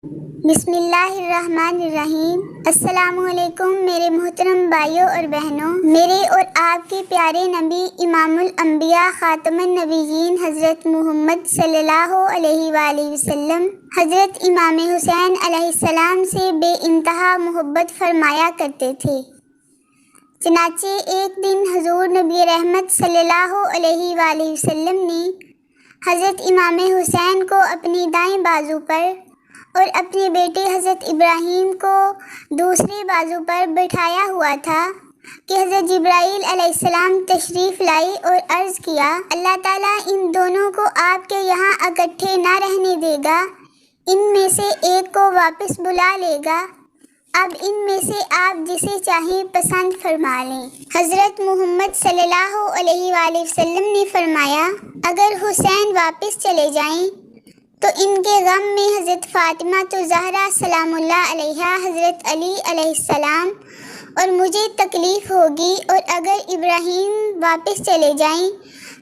بسم اللہ الرحمن الرحیم۔ السلام علیکم میرے محترم بھائیوں اور بہنوں، میرے اور آپ کے پیارے نبی امام الانبیاء خاتم النبیین حضرت محمد صلی اللہ علیہ وآلہ وسلم حضرت امام حسین علیہ السلام سے بے انتہا محبت فرمایا کرتے تھے۔ چنانچہ ایک دن حضور نبی رحمت صلی اللہ علیہ وآلہ وسلم نے حضرت امام حسین کو اپنی دائیں بازو پر اور اپنے بیٹے حضرت ابراہیم کو دوسرے بازو پر بٹھایا ہوا تھا کہ حضرت جبرائیل علیہ السلام تشریف لائی اور عرض کیا، اللہ تعالیٰ ان دونوں کو آپ کے یہاں اکٹھے نہ رہنے دے گا، ان میں سے ایک کو واپس بلا لے گا، اب ان میں سے آپ جسے چاہیں پسند فرما لیں۔ حضرت محمد صلی اللہ علیہ وآلہ وسلم نے فرمایا، اگر حسین واپس چلے جائیں تو ان کے غم میں حضرت فاطمہ تو زہرا سلام اللہ علیہا، حضرت علی علیہ السلام اور مجھے تکلیف ہوگی، اور اگر ابراہیم واپس چلے جائیں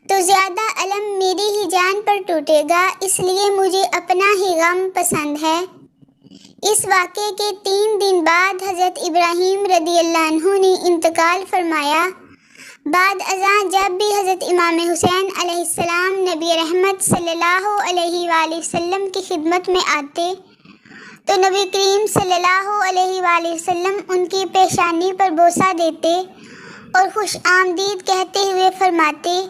تو زیادہ علم میری ہی جان پر ٹوٹے گا، اس لیے مجھے اپنا ہی غم پسند ہے۔ اس واقعے کے 3 دن بعد حضرت ابراہیم رضی اللہ عنہ نے انتقال فرمایا۔ بعد ازاں جب بھی حضرت امام حسین علیہ السلام نبی رحمت صلی اللہ علیہ وآلہ وسلم کی خدمت میں آتے تو نبی کریم صلی اللہ علیہ وآلہ وسلم ان کی پیشانی پر بوسہ دیتے اور خوش آمدید کہتے ہوئے فرماتے،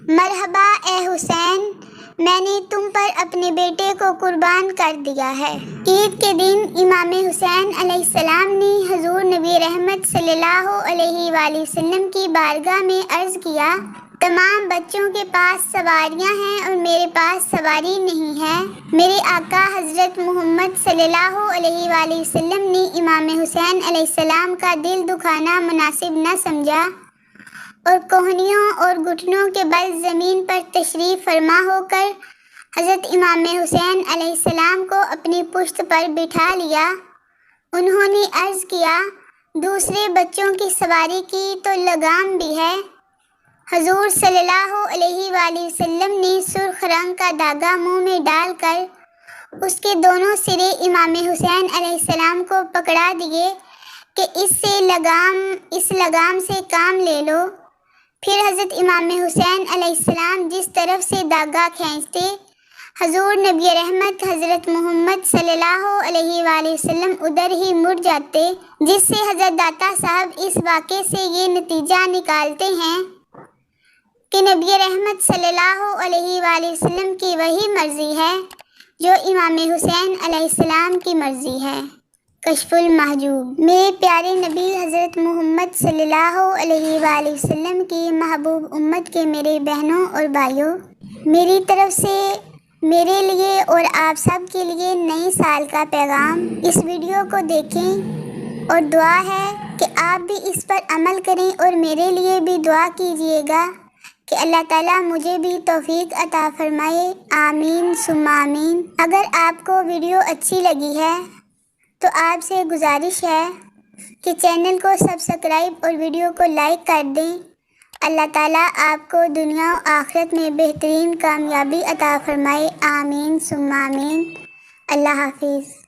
مرحبا اے حسین، میں نے تم پر اپنے بیٹے کو قربان کر دیا ہے۔ عید کے دن امام حسین علیہ السلام نے حضور نبی رحمت صلی اللہ علیہ وآلہ وسلم کی بارگاہ میں عرض کیا، تمام بچوں کے پاس سواریاں ہیں اور میرے پاس سواری نہیں ہے۔ میرے آقا حضرت محمد صلی اللہ علیہ وآلہ وسلم نے امام حسین علیہ السلام کا دل دکھانا مناسب نہ سمجھا اور کوہنیوں اور گھٹنوں کے بل زمین پر تشریف فرما ہو کر حضرت امام حسین علیہ السلام کو اپنی پشت پر بٹھا لیا۔ انہوں نے عرض کیا، دوسرے بچوں کی سواری کی تو لگام بھی ہے۔ حضور صلی اللہ علیہ وآلہ وسلم نے سرخ رنگ کا دھاگا منہ میں ڈال کر اس کے دونوں سرے امام حسین علیہ السلام کو پکڑا دیے کہ اس لگام سے کام لے لو۔ پھر حضرت امام حسین علیہ السلام جس طرف سے دھاگا کھینچتے، حضور نبی رحمت حضرت محمد صلی اللہ علیہ وآلہ وسلم ادھر ہی مڑ جاتے، جس سے حضرت داتا صاحب اس واقعے سے یہ نتیجہ نکالتے ہیں کہ نبی رحمت صلی اللہ علیہ وآلہ وسلم کی وہی مرضی ہے جو امام حسین علیہ السلام کی مرضی ہے۔ کشف المحجوب۔ میرے پیارے نبی حضرت محمد صلی اللہ علیہ وآلہ وسلم کی محبوب امت کے میرے بہنوں اور بھائیوں، میری طرف سے میرے لیے اور آپ سب کے لیے نئے سال کا پیغام۔ اس ویڈیو کو دیکھیں اور دعا ہے کہ آپ بھی اس پر عمل کریں اور میرے لیے بھی دعا کیجیے گا کہ اللہ تعالیٰ مجھے بھی توفیق عطا فرمائے، آمین ثم آمین۔ اگر آپ کو ویڈیو اچھی لگی ہے تو آپ سے گزارش ہے کہ چینل کو سبسکرائب اور ویڈیو کو لائک کر دیں۔ اللہ تعالیٰ آپ کو دنیا و آخرت میں بہترین کامیابی عطا فرمائے، آمین ثم آمین۔ اللہ حافظ۔